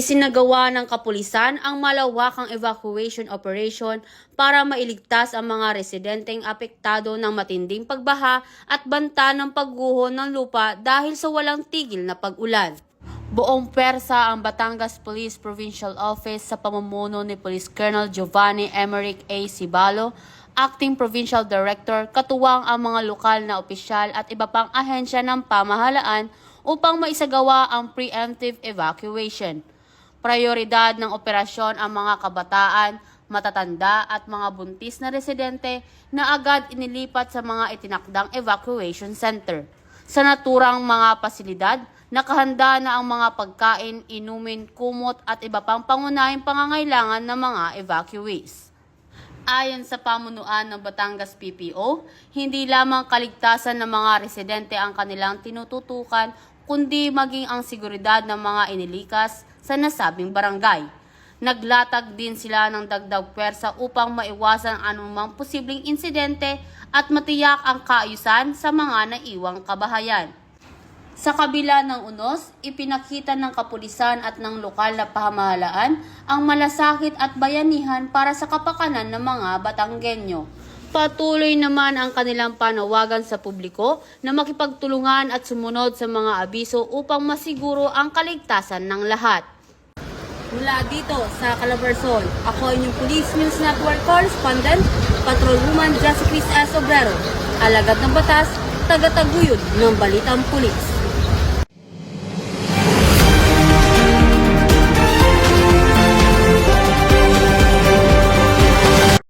Isinagawa ng kapulisan ang malawakang evacuation operation para mailigtas ang mga residenteng apektado ng matinding pagbaha at banta ng pagguho ng lupa dahil sa walang tigil na pag-ulan. Buong pwersa ang Batangas Police Provincial Office sa pamumuno ni Police Colonel Giovanni Emerick A. Cibalo, Acting Provincial Director, katuwang ang mga lokal na opisyal at iba pang ahensya ng pamahalaan upang maisagawa ang preemptive evacuation. Prioridad ng operasyon ang mga kabataan, matatanda at mga buntis na residente na agad inilipat sa mga itinakdang evacuation center. Sa naturang mga pasilidad, nakahanda na ang mga pagkain, inumin, kumot at iba pang pangunahing pangangailangan ng mga evacuees. Ayon sa pamunuan ng Batangas PPO, hindi lamang kaligtasan ng mga residente ang kanilang tinututukan, kundi maging ang seguridad ng mga inilikas sa nasabing barangay. Naglatag din sila ng dagdag pwersa upang maiwasan anumang posibleng insidente at matiyak ang kaayusan sa mga naiwang kabahayan. Sa kabila ng unos, ipinakita ng kapulisan at ng lokal na pamahalaan ang malasakit at bayanihan para sa kapakanan ng mga Batanggenyo. Patuloy naman ang kanilang panawagan sa publiko na makipagtulungan at sumunod sa mga abiso upang masiguro ang kaligtasan ng lahat. Mula dito sa Calabarzon, ako inyong Police News Network Correspondent, Patrolwoman Jessica S. Obrero, alagad ng batas, tagataguyod ng Balitang Pulis.